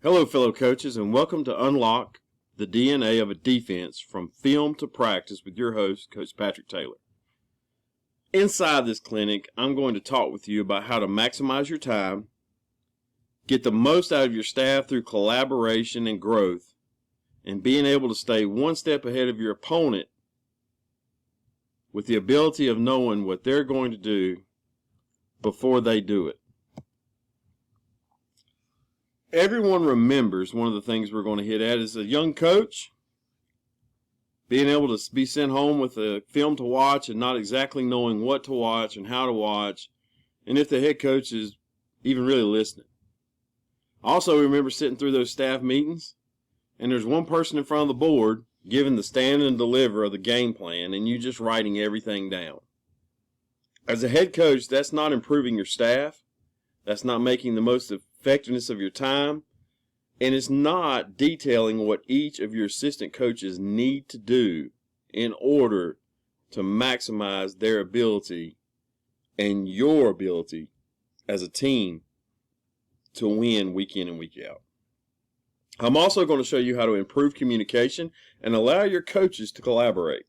Hello, fellow coaches, and welcome to Unlock the DNA of a Defense from Film to Practice with your host, Coach Patrick Taylor. Inside this clinic, I'm going to talk with you about how to maximize your time, get the most out of your staff through collaboration and growth, and being able to stay one step ahead of your opponent with the ability of knowing what they're going to do before they do it. Everyone remembers one of the things we're going to hit at is a young coach being able to be sent home with a film to watch and not exactly knowing what to watch and how to watch, and if the head coach is even really listening. I also remember sitting through those staff meetings, and there's one person in front of the board giving the stand and deliver of the game plan, and you just writing everything down. As a head coach, that's not improving your staff. That's not making the most effectiveness of your time, and it's not detailing what each of your assistant coaches need to do in order to maximize their ability and your ability as a team to win week in and week out. I'm also going to show you how to improve communication and allow your coaches to collaborate.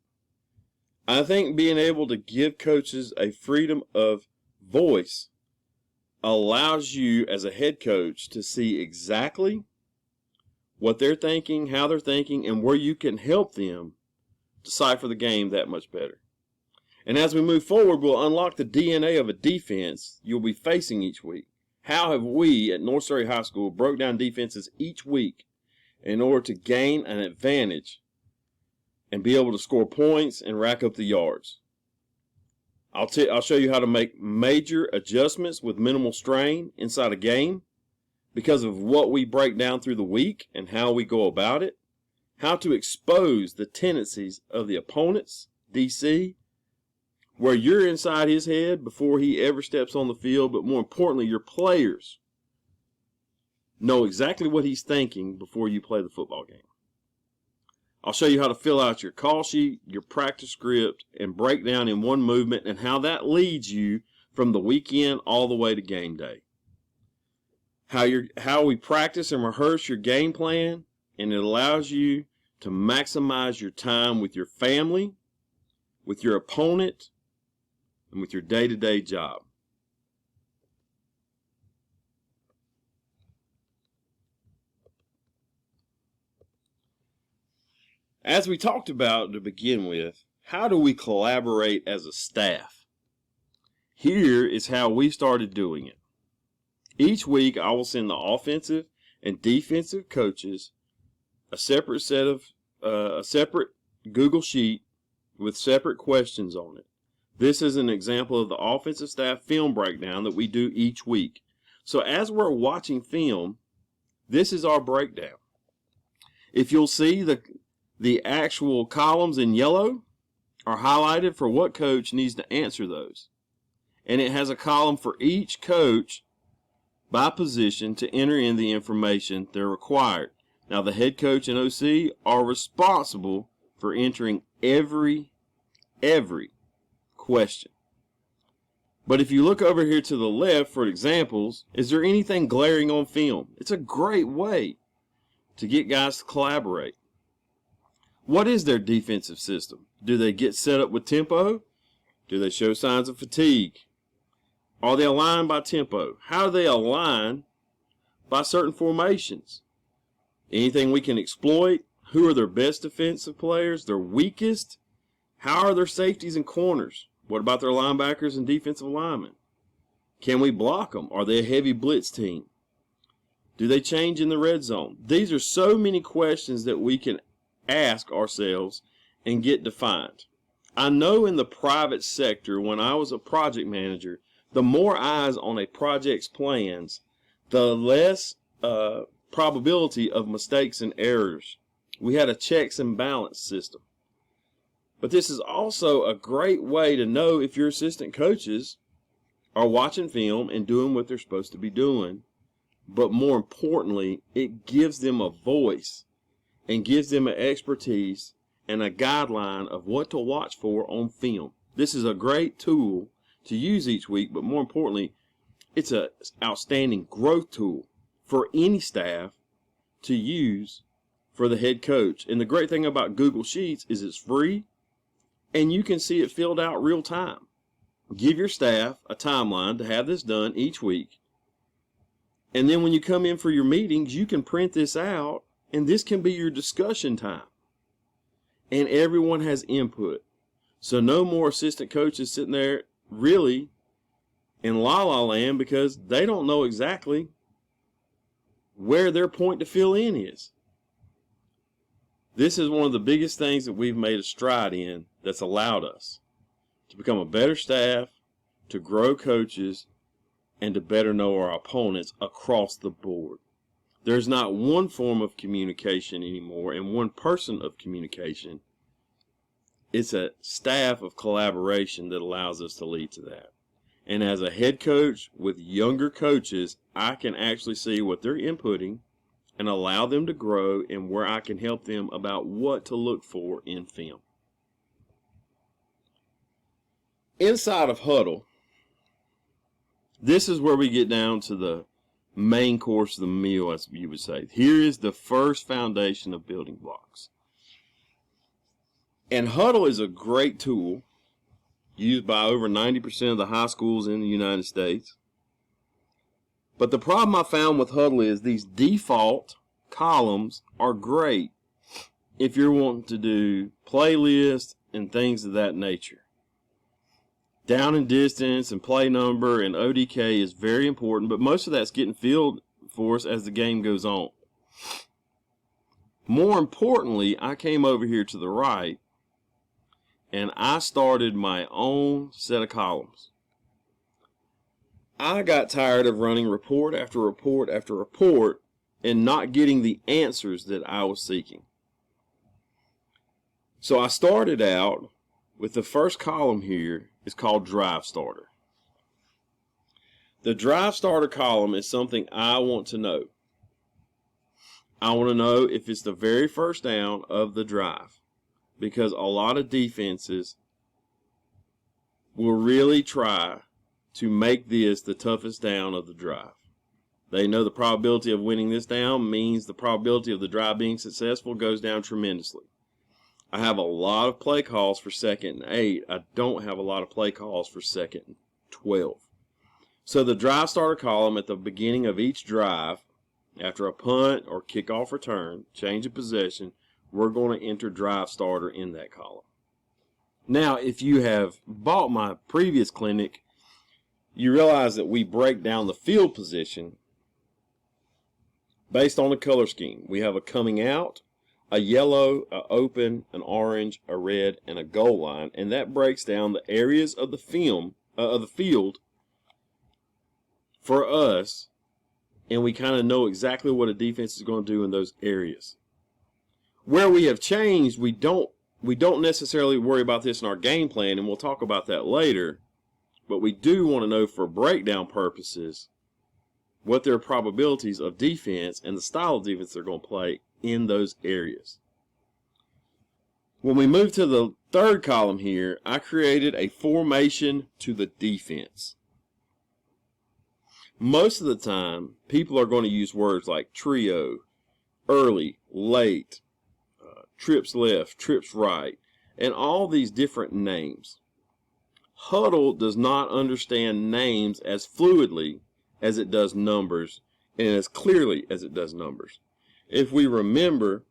I think being able to give coaches a freedom of voice allows you as a head coach to see exactly what they're thinking, how they're thinking, and where you can help them decipher the game that much better. And as we move forward, we'll unlock the DNA of a defense you'll be facing each week. How have we at North Surrey High School broke down defenses each week in order to gain an advantage and be able to score points and rack up the yards? I'll show you how to make major adjustments with minimal strain inside a game because of what we break down through the week and how we go about it, how to expose the tendencies of the opponent's DC, where you're inside his head before he ever steps on the field, but more importantly, your players know exactly what he's thinking before you play the football game. I'll show you how to fill out your call sheet, your practice script, and break down in one movement and how that leads you from the weekend all the way to game day. How we practice and rehearse your game plan, and it allows you to maximize your time with your family, with your opponent, and with your day-to-day job. As we talked about to begin with, how do we collaborate as a staff? Here is how we started doing it. Each week, I will send the offensive and defensive coaches a separate Google sheet with separate questions on it. This is an example of the offensive staff film breakdown that we do each week. So as we're watching film, this is our breakdown. If you'll see, the actual columns in yellow are highlighted for what coach needs to answer those. And it has a column for each coach by position to enter in the information they're required. Now, the head coach and OC are responsible for entering every question. But if you look over here to the left for examples, is there anything glaring on film? It's a great way to get guys to collaborate. What is their defensive system? Do they get set up with tempo? Do they show signs of fatigue? Are they aligned by tempo? How do they align by certain formations? Anything we can exploit? Who are their best defensive players? Their weakest? How are their safeties and corners? What about their linebackers and defensive linemen? Can we block them? Are they a heavy blitz team? Do they change in the red zone? These are so many questions that we can ask ourselves and get defined. I know in the private sector, when I was a project manager, the more eyes on a project's plans, the less probability of mistakes and errors. We had a checks and balance system. But this is also a great way to know if your assistant coaches are watching film and doing what they're supposed to be doing. But more importantly, it gives them a voice and gives them an expertise and a guideline of what to watch for on film. This is a great tool to use each week, but more importantly, it's an outstanding growth tool for any staff to use for the head coach. And the great thing about Google Sheets is it's free and you can see it filled out real time. Give your staff a timeline to have this done each week. And then when you come in for your meetings, you can print this out, and this can be your discussion time. And everyone has input. So no more assistant coaches sitting there really in la-la land because they don't know exactly where their point to fill in is. This is one of the biggest things that we've made a stride in that's allowed us to become a better staff, to grow coaches, and to better know our opponents across the board. There's not one form of communication anymore and one person of communication. It's a staff of collaboration that allows us to lead to that. And as a head coach with younger coaches, I can actually see what they're inputting and allow them to grow and where I can help them about what to look for in film. Inside of Hudl, this is where we get down to the main course of the meal, as you would say. Here is the first foundation of building blocks. And Hudl is a great tool used by over 90% of the high schools in the United States. But the problem I found with Hudl is these default columns are great if you're wanting to do playlists and things of that nature. Down and distance and play number and ODK is very important, but most of that's getting filled for us as the game goes on. More importantly, I came over here to the right and I started my own set of columns. I got tired of running report after report after report and not getting the answers that I was seeking. So I started out with the first column here. Is called Drive Starter. The Drive Starter column is something I want to know. I want to know if it's the very first down of the drive, because a lot of defenses will really try to make this the toughest down of the drive. They know the probability of winning this down means the probability of the drive being successful goes down tremendously. I have a lot of play calls for 2nd and 8. I don't have a lot of play calls for 2nd and 12. So the drive starter column at the beginning of each drive, after a punt or kickoff return, change of possession, we're going to enter drive starter in that column. Now, if you have bought my previous clinic, you realize that we break down the field position based on the color scheme. We have a coming out, a yellow, a open, an orange, a red, and a goal line, and that breaks down the areas of the field for us, and we kind of know exactly what a defense is going to do in those areas. Where we have changed, we don't necessarily worry about this in our game plan, and we'll talk about that later, but we do want to know for breakdown purposes what their probabilities of defense and the style of defense they're going to play in those areas. When we move to the third column here, I created a formation to the defense. Most of the time, people are going to use words like trio, early, late, trips left, trips right, and all these different names. Hudl does not understand names as fluidly as it does numbers and as clearly as it does numbers. If we remember,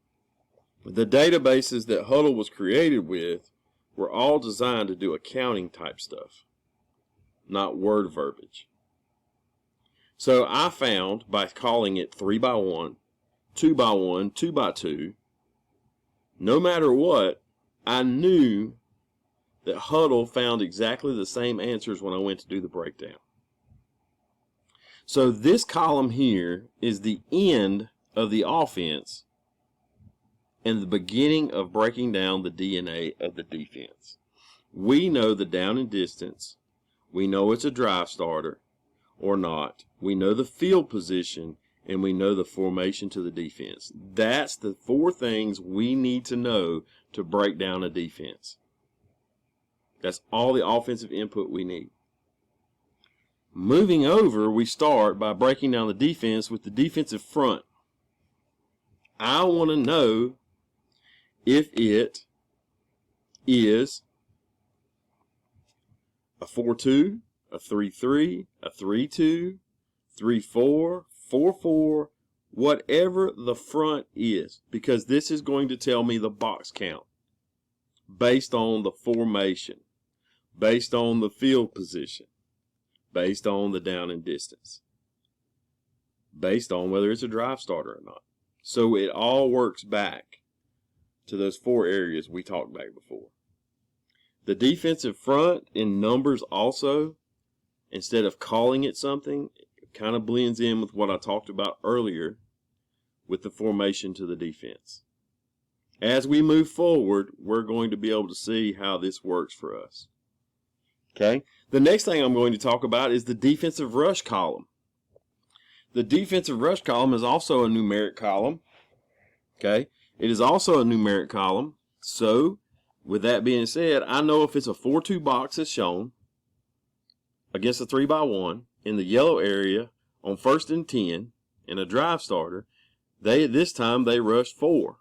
the databases that Hudl was created with were all designed to do accounting type stuff, not word verbiage. So I found by calling it 3x1, 2x1, 2x2, no matter what, I knew that Hudl found exactly the same answers when I went to do the breakdown. So this column here is the end of the offense and the beginning of breaking down the DNA of the defense. We know the down and distance. We know it's a drive starter or not. We know the field position, and we know the formation to the defense. That's the 4 things we need to know to break down a defense. That's all the offensive input we need. Moving over, we start by breaking down the defense with the defensive front. I want to know if it is a 4-2, a 3-3, a 3-2, 3-4, 4-4, whatever the front is, because this is going to tell me the box count based on the formation, based on the field position, based on the down and distance, based on whether it's a drive starter or not. So it all works back to those 4 areas we talked about before. The defensive front in numbers also, instead of calling it something, it kind of blends in with what I talked about earlier with the formation to the defense. As we move forward, we're going to be able to see how this works for us. Okay? The next thing I'm going to talk about is the defensive rush column. The defensive rush column is also a numeric column. Okay? It is also a numeric column. So, with that being said, I know if it's a 4-2 box as shown against a 3-by-1 in the yellow area on 1st and 10 in a drive starter, this time they rushed 4.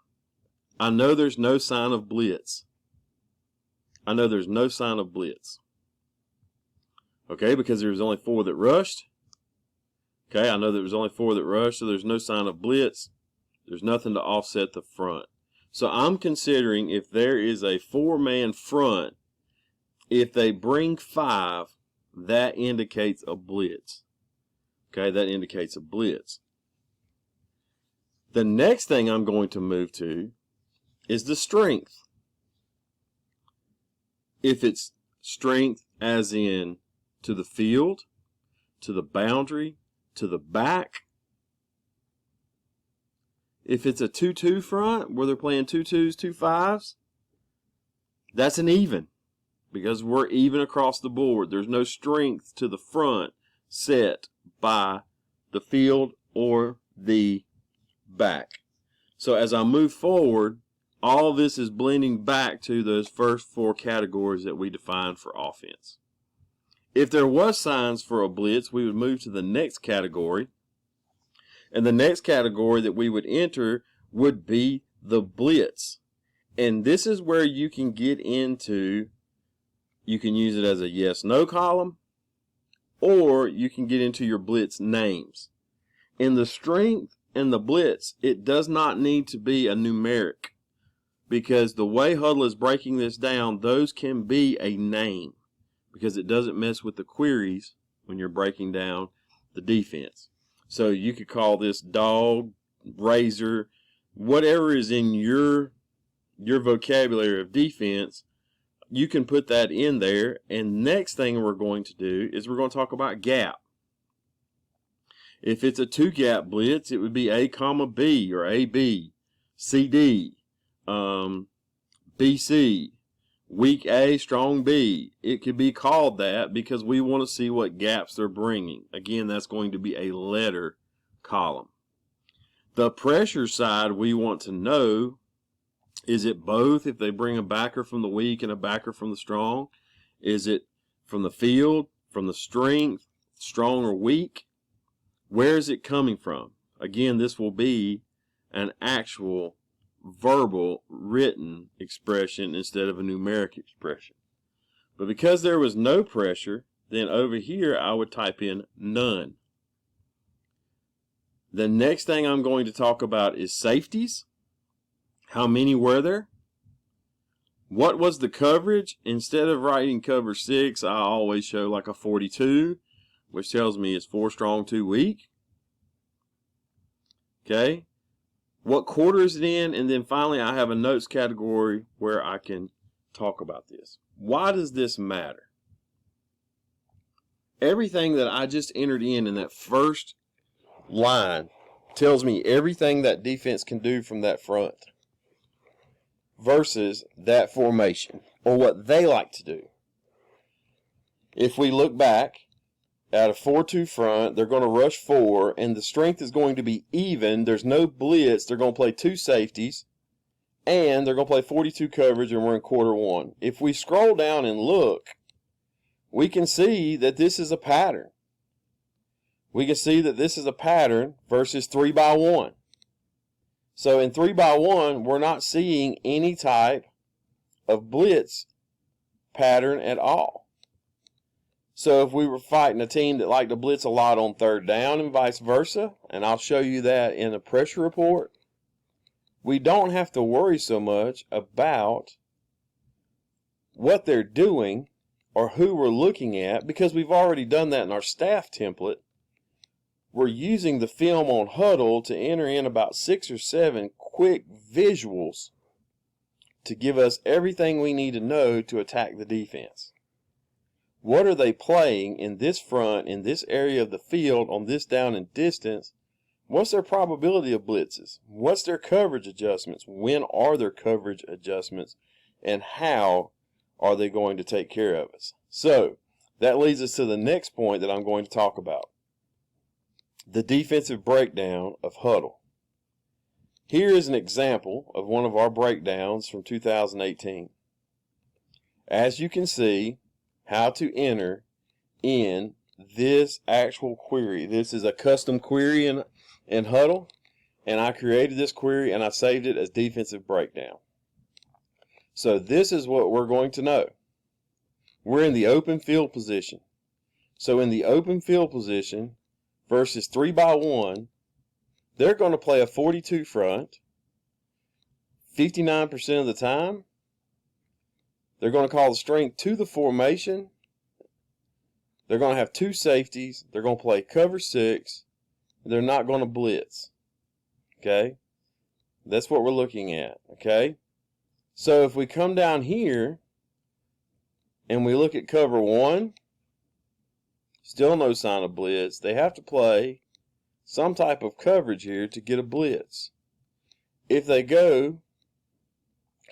I know there's no sign of blitz. I know there's no sign of blitz. Okay, because there was only 4 that rushed. Okay, I know there was only 4 that rushed, so there's no sign of blitz. There's nothing to offset the front. So I'm considering if there is a 4-man front, if they bring 5, that indicates a blitz. Okay, that indicates a blitz. The next thing I'm going to move to is the strength. If it's strength as in to the field, to the boundary, to the back. If it's a 2-2 front where they're playing 2-2s, 2-5s, that's an even because we're even across the board. There's no strength to the front set by the field or the back. So as I move forward, all this is blending back to those first 4 categories that we defined for offense. If there was signs for a blitz, we would move to the next category. And the next category that we would enter would be the blitz. And this is where you can get into, you can use it as a yes-no column, or you can get into your blitz names. In the strength and the blitz, it does not need to be a numeric, because the way Hudl is breaking this down, those can be a name, because it doesn't mess with the queries when you're breaking down the defense. So you could call this dog, razor, whatever is in your vocabulary of defense, you can put that in there. And next thing we're going to do is we're going to talk about gap. If it's a 2-gap blitz, it would be A, B, or AB, CD, BC, weak A, strong B. It could be called that because we want to see what gaps they're bringing. Again, that's going to be a letter column. The pressure side, we want to know, is it both if they bring a backer from the weak and a backer from the strong? Is it from the field, from the strength, strong or weak? Where is it coming from? Again, this will be an actual verbal written expression instead of a numeric expression. But because there was no pressure, then over here I would type in none. The next thing I'm going to talk about is safeties. How many were there? What was the coverage? Instead of writing cover 6, I always show like a 42, which tells me it's 4 strong, 2 weak. Okay. What quarter is it in? And then finally, I have a notes category where I can talk about this. Why does this matter? Everything that I just entered in that first line tells me everything that defense can do from that front versus that formation, or what they like to do. If we look back at a 4-2 front, they're going to rush 4, and the strength is going to be even. There's no blitz. They're going to play 2 safeties, and they're going to play 42 coverage, and we're in quarter 1. If we scroll down and look, we can see that this is a pattern. We can see that this is a pattern versus 3-by-1. So in 3-by-1, we're not seeing any type of blitz pattern at all. So if we were fighting a team that liked to blitz a lot on 3rd down and vice versa, and I'll show you that in the pressure report, we don't have to worry so much about what they're doing or who we're looking at, because we've already done that in our staff template. We're using the film on Hudl to enter in about 6 or 7 quick visuals to give us everything we need to know to attack the defense. What are they playing in this front, in this area of the field, on this down and distance? What's their probability of blitzes? What's their coverage adjustments? When are their coverage adjustments? And how are they going to take care of us? So that leads us to the next point that I'm going to talk about. The defensive breakdown of Hudl. Here is an example of one of our breakdowns from 2018. As you can see, how to enter in this actual query. This is a custom query in Hudl, and I created this query and I saved it as defensive breakdown. So this is what we're going to know. We're in the open field position. So in the open field position versus 3-by-1, they're going to play a 42 front 59% of the time. They're going to call the strength to the formation. They're going to have 2 safeties. They're going to play cover 6. They're not going to blitz. Okay? That's what we're looking at. Okay? So if we come down here and we look at cover 1, still no sign of blitz. They have to play some type of coverage here to get a blitz. If they go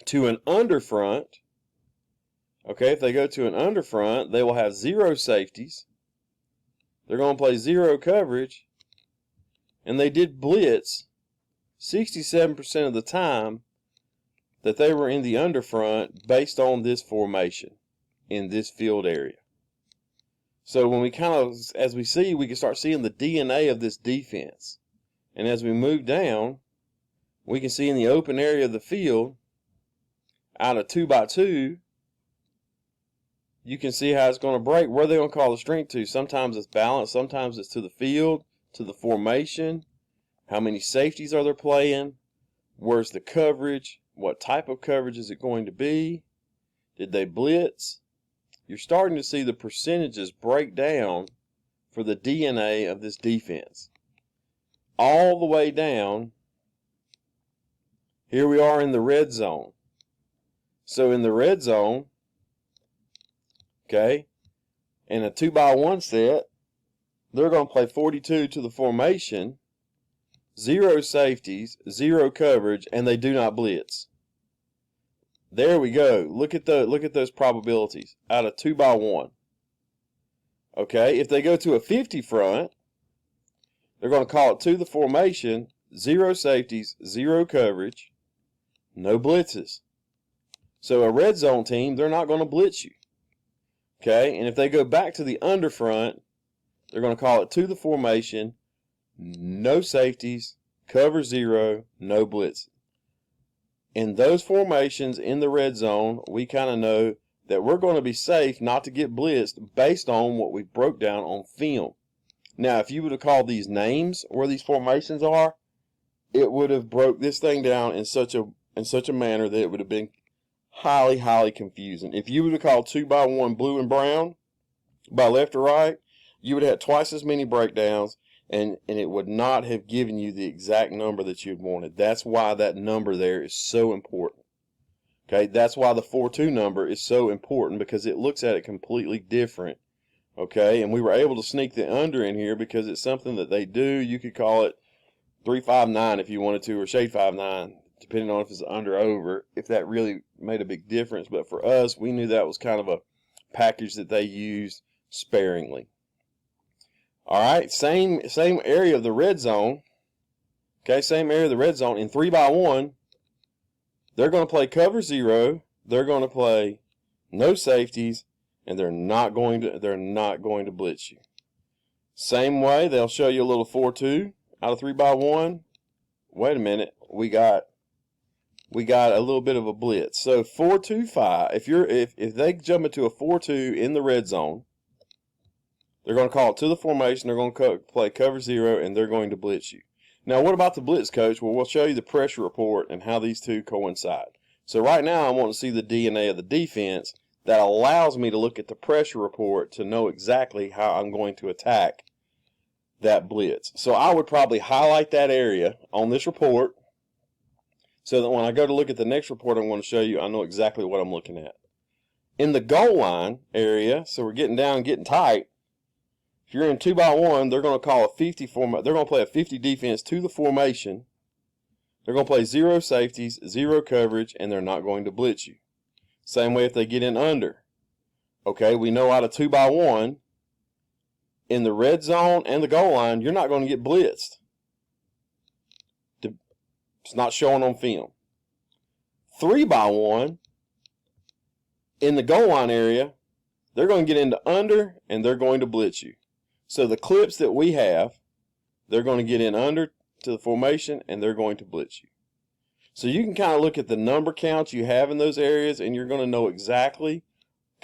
to an underfront, okay, if they go to an underfront, they will have 0 safeties. They're going to play 0 coverage, and they did blitz 67% of the time that they were in the underfront based on this formation in this field area. So when we as we see, we can start seeing the DNA of this defense. And as we move down, we can see in the open area of the field, out of 2-by-2, you can see how it's going to break. Where they're going to call the strength to. Sometimes it's balance, sometimes it's to the field, to the formation. How many safeties are they playing? Where's the coverage? What type of coverage is it going to be? Did they blitz? You're starting to see the percentages break down for the DNA of this defense. All the way down, here we are in the red zone. So in the red zone, okay, in a 2-by-1 set, they're going to play 42 to the formation, 0 safeties, 0 coverage, and they do not blitz. There we go. Look at those probabilities out of 2-by-1. Okay, if they go to a 50 front, they're going to call it to the formation, 0 safeties, 0 coverage, no blitzes. So a red zone team, they're not going to blitz you. Okay, and if they go back to the underfront, they're going to call it to the formation, no safeties, cover 0, no blitzes. In those formations in the red zone, we kind of know that we're going to be safe not to get blitzed based on what we broke down on film. Now, if you would have called these names where these formations are, it would have broke this thing down in such a manner that it would have been highly, highly confusing. If you would have called 2-by-1 blue and brown by left to right, you would have had twice as many breakdowns, and it would not have given you the exact number that you'd wanted. That's why that number there is so important. Okay, that's why the 4-2 number is so important, because it looks at it completely different. Okay, and we were able to sneak the under in here because it's something that they do. You could call it 3-5-9 if you wanted to, or shade 5-9, depending on if it's under or over, if that really made a big difference. But for us, we knew that was kind of a package that they used sparingly. All right, same area of the red zone. Okay, same area of the red zone. In 3-by-1, they're going to play cover 0. They're going to play no safeties, and they're not going to blitz you. Same way, they'll show you a little 4-2 out of 3-by-1 wait a minute, we got a little bit of a blitz. So 4-2-5, if they jump into a 4-2 in the red zone, they're going to call it to the formation, they're going to play cover 0, and they're going to blitz you. Now, what about the blitz, coach? Well, we'll show you the pressure report and how these two coincide. So right now I want to see the DNA of the defense that allows me to look at the pressure report to know exactly how I'm going to attack that blitz. So I would probably highlight that area on this report so that when I go to look at the next report I'm going to show you, I know exactly what I'm looking at. In the goal line area, so we're getting down and getting tight, if you're in 2-by-1, they're going to call a 50 form. They're going to play a 50 defense to the formation. They're going to play 0 safeties, 0 coverage, and they're not going to blitz you. Same way if they get in under. Okay, we know out of 2-by-1, in the red zone and the goal line, you're not going to get blitzed. It's not showing on film. 3-by-1, in the goal line area, they're going to get into under and they're going to blitz you. So the clips that we have, they're going to get in under to the formation and they're going to blitz you. So you can kind of look at the number counts you have in those areas and you're going to know exactly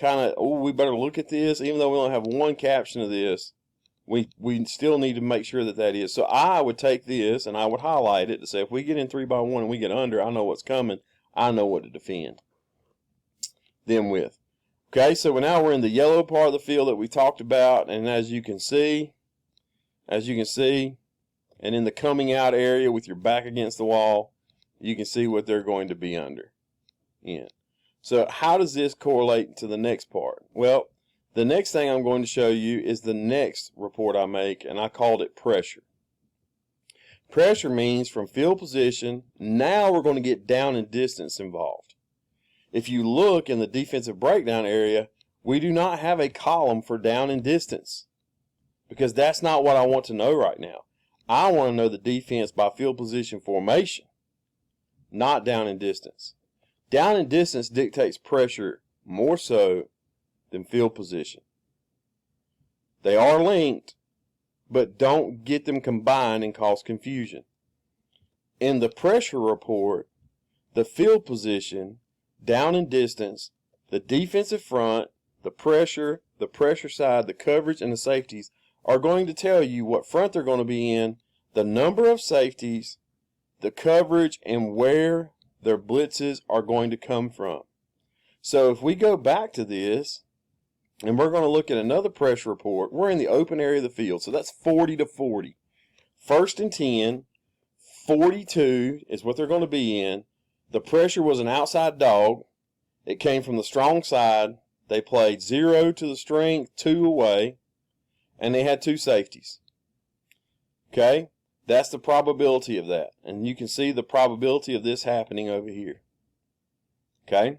we better look at this. Even though we only have one caption of this, we still need to make sure that is. So I would take this and I would highlight it to say if we get in 3-by-1 and we get under, I know what's coming. I know what to defend them with. Okay, so now we're in the yellow part of the field that we talked about, and as you can see, and in the coming out area with your back against the wall, you can see what they're going to be under. So how does this correlate to the next part? Well, the next thing I'm going to show you is the next report I make, and I called it pressure. Pressure means from field position, now we're going to get down and distance involved. If you look in the defensive breakdown area, we do not have a column for down and distance because that's not what I want to know right now. I want to know the defense by field position formation, not down and distance. Down and distance dictates pressure more so than field position. They are linked, but don't get them combined and cause confusion. In the pressure report, the field position, down and distance, the defensive front, the pressure side, the coverage, and the safeties are going to tell you what front they're going to be in, the number of safeties, the coverage, and where their blitzes are going to come from. So if we go back to this, and we're going to look at another pressure report, we're in the open area of the field, so that's 40-40. 1st and 10, 42 is what they're going to be in. The pressure was an outside dog. It came from the strong side. They played 0 to the strength, 2 away, and they had 2 safeties. Okay? That's the probability of that. And you can see the probability of this happening over here. Okay?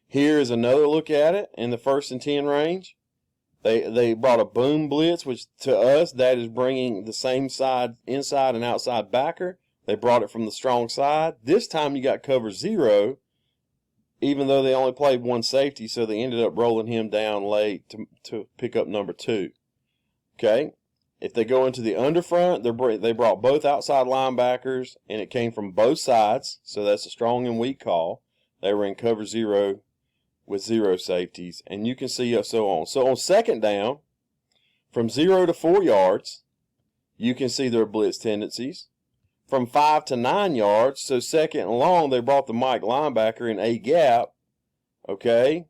Here is another look at it in the 1st and 10 range. They brought a boom blitz, which to us, that is bringing the same side, inside and outside backer. They brought it from the strong side. This time you got cover 0, even though they only played 1 safety, so they ended up rolling him down late to pick up number 2. Okay? If they go into the underfront, they brought both outside linebackers, and it came from both sides, so that's a strong and weak call. They were in cover 0 with 0 safeties, and you can see so on. So on 2nd down, from 0 to 4 yards, you can see their blitz tendencies. From 5 to 9 yards, so 2nd and long, they brought the Mike linebacker in A gap. Okay?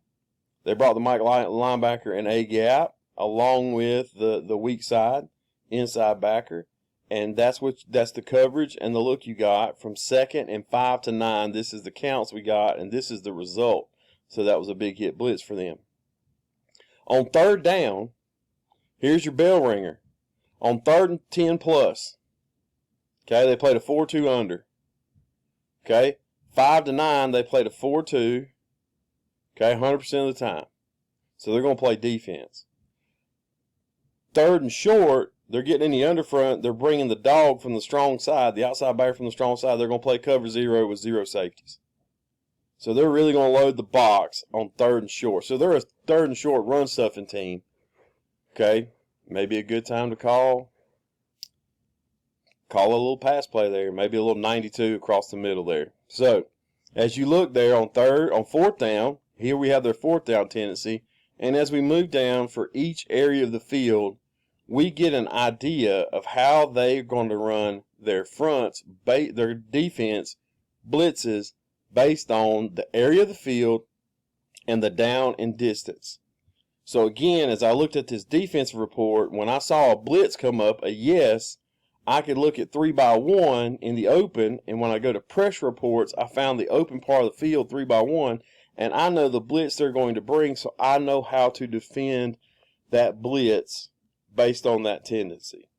They brought the Mike linebacker in A gap along with the weak side, inside backer. And that's the coverage and the look you got from 2nd and 5 to 9. This is the counts we got, and this is the result. So that was a big hit blitz for them. On 3rd down, here's your bell ringer. On 3rd and 10 plus. Okay, they played a 4-2 under. Okay, 5 to 9, they played a 4-2. Okay, 100% of the time. So they're going to play defense. 3rd and short, they're getting in the underfront. They're bringing the dog from the strong side, the outside backer from the strong side. They're going to play cover 0 with 0 safeties. So they're really going to load the box on 3rd and short. So they're a 3rd and short run stuffing team. Okay, maybe a good time to call Call a little pass play there, maybe a little 92 across the middle there. So, as you look there on fourth down, here we have their fourth down tendency, and as we move down for each area of the field, we get an idea of how they're going to run their fronts, their defense blitzes based on the area of the field and the down and distance. So again, as I looked at this defensive report, when I saw a blitz come up, a yes, I could look at 3-by-1 in the open, and when I go to pressure reports, I found the open part of the field 3-by-1, and I know the blitz they're going to bring, so I know how to defend that blitz based on that tendency.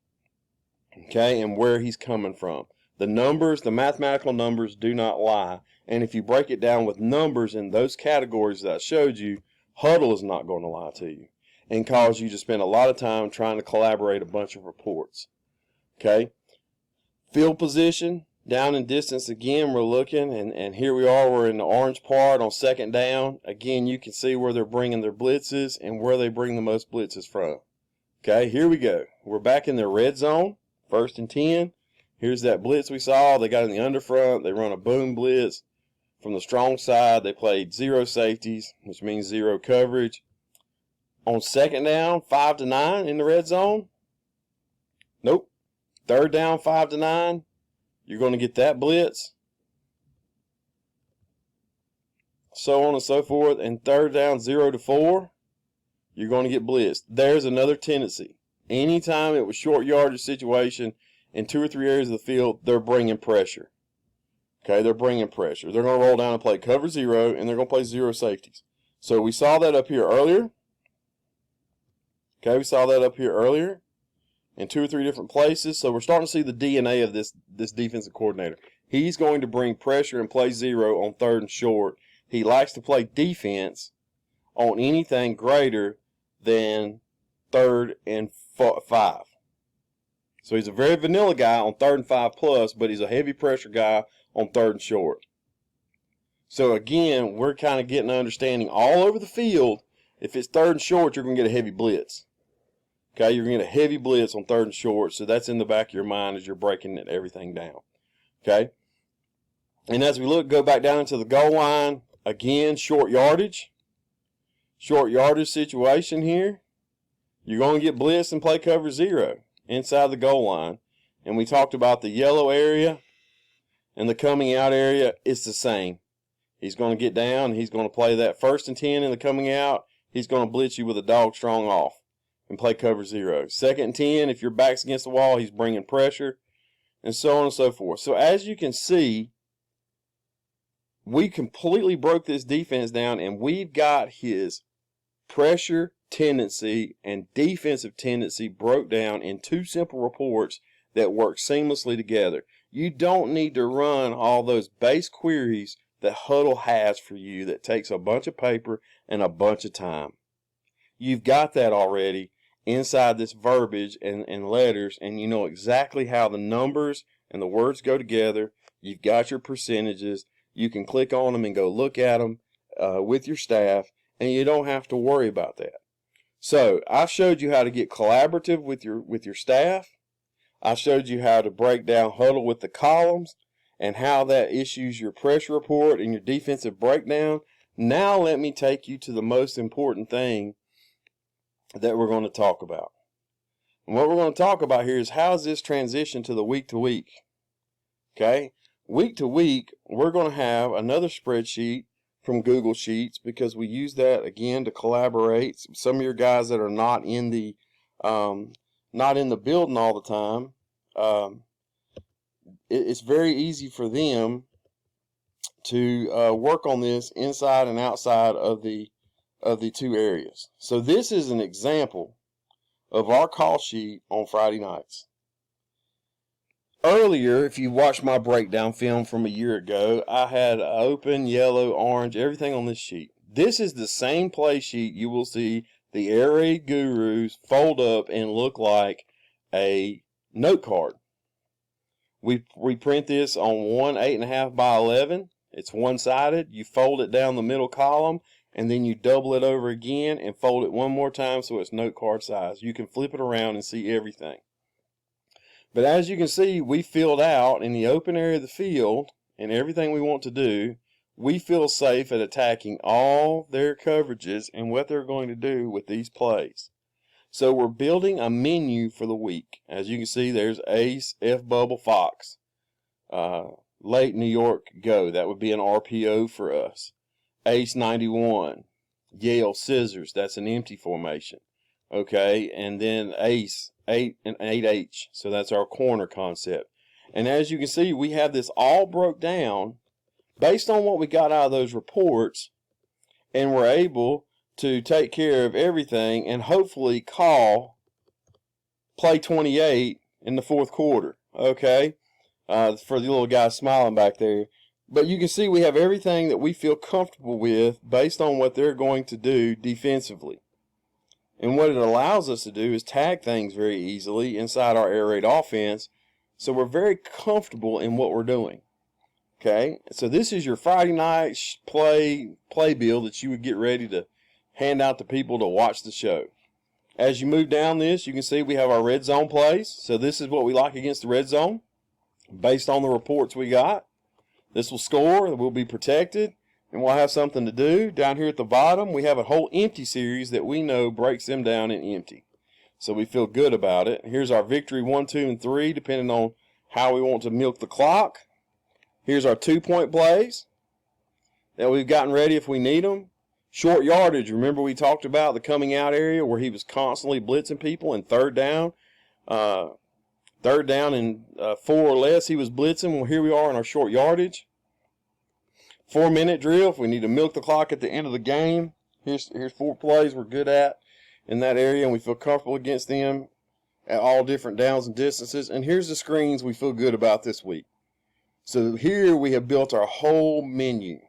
Okay, and where he's coming from. The numbers, the mathematical numbers do not lie, and if you break it down with numbers in those categories that I showed you, Hudl is not going to lie to you and cause you to spend a lot of time trying to collaborate a bunch of reports. Okay, field position, down and distance again, we're looking, and here we are, we're in the orange part on second down. Again, you can see where they're bringing their blitzes and where they bring the most blitzes from. Okay, here we go. We're back in their red zone, 1st and 10. Here's that blitz we saw. They got in the underfront. They run a boom blitz from the strong side. They played 0 safeties, which means 0 coverage. On second down, 5-9 in the red zone. Nope. Third down, 5-9. You're going to get that blitz. So on and so forth. And third down, 0-4. You're going to get blitzed. There's another tendency. Anytime it was short yardage situation in 2 or 3 areas of the field, they're bringing pressure. Okay, they're bringing pressure. They're going to roll down and play cover 0, and they're going to play 0 safeties. So we saw that up here earlier. Okay, we saw that up here earlier in 2 or 3 different places. So we're starting to see the DNA of this defensive coordinator. He's going to bring pressure and play 0 on 3rd and short. He likes to play defense on anything greater than 3rd and 5. So he's a very vanilla guy on 3rd and 5 plus, but he's a heavy pressure guy on 3rd and short. So again, we're kind of getting an understanding all over the field. If it's 3rd and short, you're going to get a heavy blitz. Okay, you're going to get a heavy blitz on 3rd and short, so that's in the back of your mind as you're breaking everything down. Okay, and as we go back down into the goal line, again, short yardage situation here. You're going to get blitzed and play cover 0 inside the goal line. And we talked about the yellow area and the coming out area. It's the same. He's going to get down. He's going to play that 1st and 10 in the coming out. He's going to blitz you with a dog strong off and play cover 0. 2nd and 10, if your back's against the wall, he's bringing pressure, and so on and so forth. So as you can see, we completely broke this defense down, and we've got his pressure tendency and defensive tendency broke down in 2 simple reports that work seamlessly together. You don't need to run all those base queries that Hudl has for you that takes a bunch of paper and a bunch of time. You've got that already inside this verbiage and letters, and you know exactly how the numbers and the words go together. You've got your percentages. You can click on them and go look at them with your staff, and you don't have to worry about that. So I showed you how to get collaborative with your staff. I showed you how to break down Hudl with the columns and how that issues your pressure report and your defensive breakdown. Now let me take you to the most important thing that we're going to talk about. And what we're going to talk about here is how is this transition to the week to week. Okay? Week to week, we're going to have another spreadsheet from Google Sheets because we use that again to collaborate. Some of your guys that are not in the building all the time, it's very easy for them to work on this inside and outside of the 2 areas. So this is an example of our call sheet on Friday nights. Earlier, if you watched my breakdown film from a year ago, I had open, yellow, orange, everything on this sheet. This is the same play sheet you will see the air raid gurus fold up and look like a note card. We print this on one 8.5 by 11. It's one-sided. You fold it down the middle column, and then you double it over again and fold it one more time so it's note card size. You can flip it around and see everything. But as you can see, we filled out in the open area of the field and everything we want to do. We feel safe at attacking all their coverages and what they're going to do with these plays. So we're building a menu for the week. As you can see, there's Ace, F Bubble, Fox. Late New York, go. That would be an RPO for us. Ace 91. Yale, scissors. That's an empty formation. Okay, and then Ace, 8 and 8H. So that's our corner concept. And as you can see, we have this all broke down based on what we got out of those reports, and we're able to take care of everything and hopefully call play 28 in the fourth quarter, okay? For the little guy smiling back there. But you can see we have everything that we feel comfortable with based on what they're going to do defensively. And what it allows us to do is tag things very easily inside our air raid offense, so we're very comfortable in what we're doing. Okay, so this is your Friday night play bill that you would get ready to hand out to people to watch the show. As you move down this, you can see we have our red zone plays. So this is what we like against the red zone based on the reports we got. This will score, we'll be protected, and we'll have something to do. Down here at the bottom, we have a whole empty series that we know breaks them down in empty. So we feel good about it. Here's our victory 1, 2, and 3, depending on how we want to milk the clock. Here's our 2-point plays that we've gotten ready if we need them. Short yardage. Remember we talked about the coming out area where he was constantly blitzing people, and third down and 4 or less he was blitzing. Well, here we are in our short yardage. 4-minute drill if we need to milk the clock at the end of the game. Here's 4 plays we're good at in that area, and we feel comfortable against them at all different downs and distances. And here's the screens we feel good about this week. So here we have built our whole menu.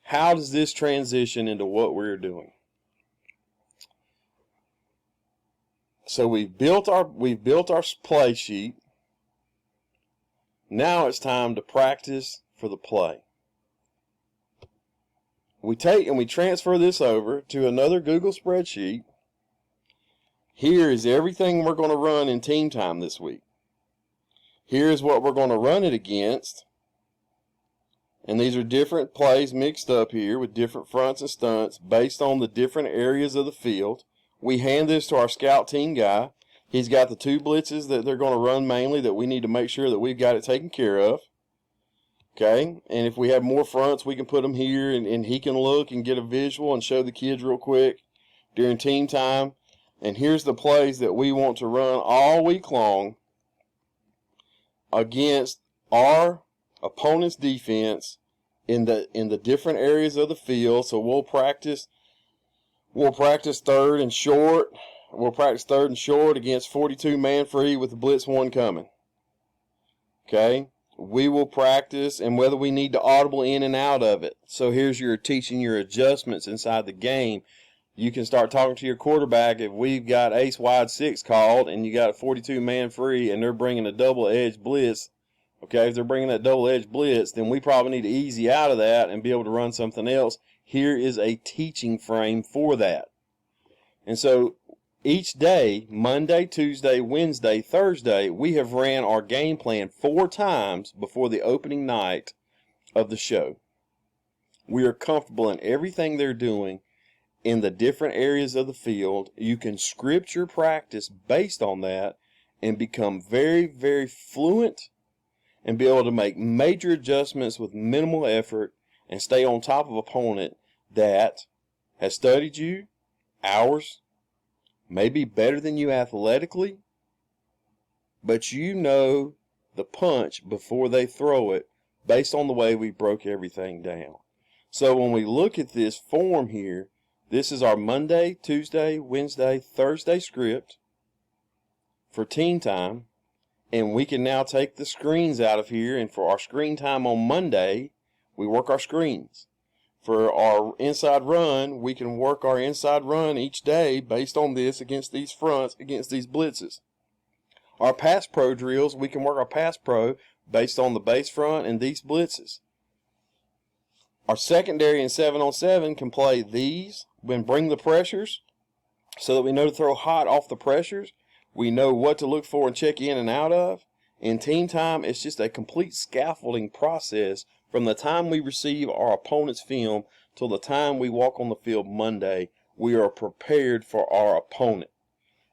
How does this transition into what we're doing? So we've built our play sheet. Now it's time to practice for the play. We take and we transfer this over to another Google spreadsheet. Here is everything we're going to run in team time this week. Here's what we're going to run it against. And these are different plays mixed up here with different fronts and stunts based on the different areas of the field. We hand this to our scout team guy. He's got the 2 blitzes that they're going to run mainly that we need to make sure that we've got it taken care of. Okay, and if we have more fronts, we can put them here, and he can look and get a visual and show the kids real quick during team time. And here's the plays that we want to run all week long against our opponent's defense in the different areas of the field. So we'll practice third and short. We'll practice third and short against 42 man free with the blitz 1 coming. Okay, we will practice and whether we need to audible in and out of it. So here's your teaching your adjustments inside the game. You can start talking to your quarterback if we've got ace wide 6 called and you got a 42 man free and they're bringing a double edge blitz. Okay, if they're bringing that double edge blitz, then we probably need to easy out of that and be able to run something else. Here is a teaching frame for that. And so each day, Monday, Tuesday, Wednesday, Thursday, we have ran our game plan 4 times before the opening night of the show. We are comfortable in everything they're doing in the different areas of the field. You can script your practice based on that and become very, very fluent and be able to make major adjustments with minimal effort and stay on top of an opponent that has studied you hours, maybe better than you athletically, but you know the punch before they throw it based on the way we broke everything down. So when we look at this form here, this is our Monday, Tuesday, Wednesday, Thursday script for team time. And we can now take the screens out of here, and for our screen time on Monday, we work our screens. For our inside run, we can work our inside run each day based on this against these fronts, against these blitzes. Our pass pro drills, we can work our pass pro based on the base front and these blitzes. Our secondary and 7-on-7 can play these and bring the pressures so that we know to throw hot off the pressures. We know what to look for and check in and out of. In team time, it's just a complete scaffolding process from the time we receive our opponent's film till the time we walk on the field Monday. We are prepared for our opponent.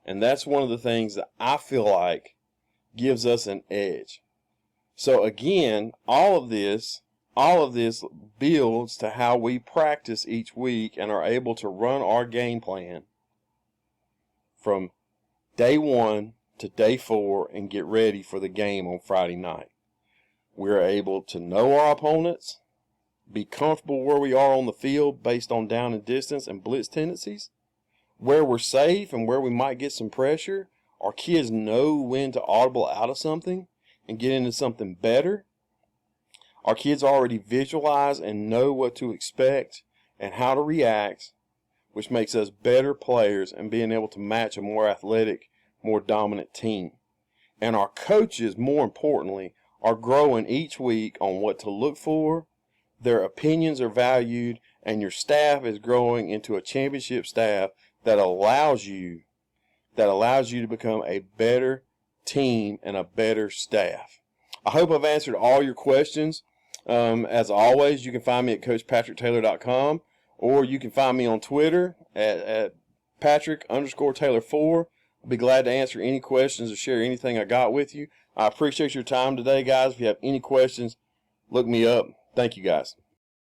And that's one of the things that I feel like gives us an edge. So again, all of this builds to how we practice each week and are able to run our game plan from day 1 to day 4 and get ready for the game on Friday night. We're able to know our opponents, be comfortable where we are on the field based on down and distance and blitz tendencies, where we're safe and where we might get some pressure. Our kids know when to audible out of something and get into something better. Our kids already visualize and know what to expect and how to react, which makes us better players and being able to match a more athletic, more dominant team. And our coaches, more importantly, are growing each week on what to look for. Their opinions are valued, and your staff is growing into a championship staff that allows you to become a better team and a better staff. I hope I've answered all your questions. As always, you can find me at CoachPatrickTaylor.com, or you can find me on Twitter at Patrick_Taylor4. I'll be glad to answer any questions or share anything I got with you. I appreciate your time today, guys. If you have any questions, look me up. Thank you, guys.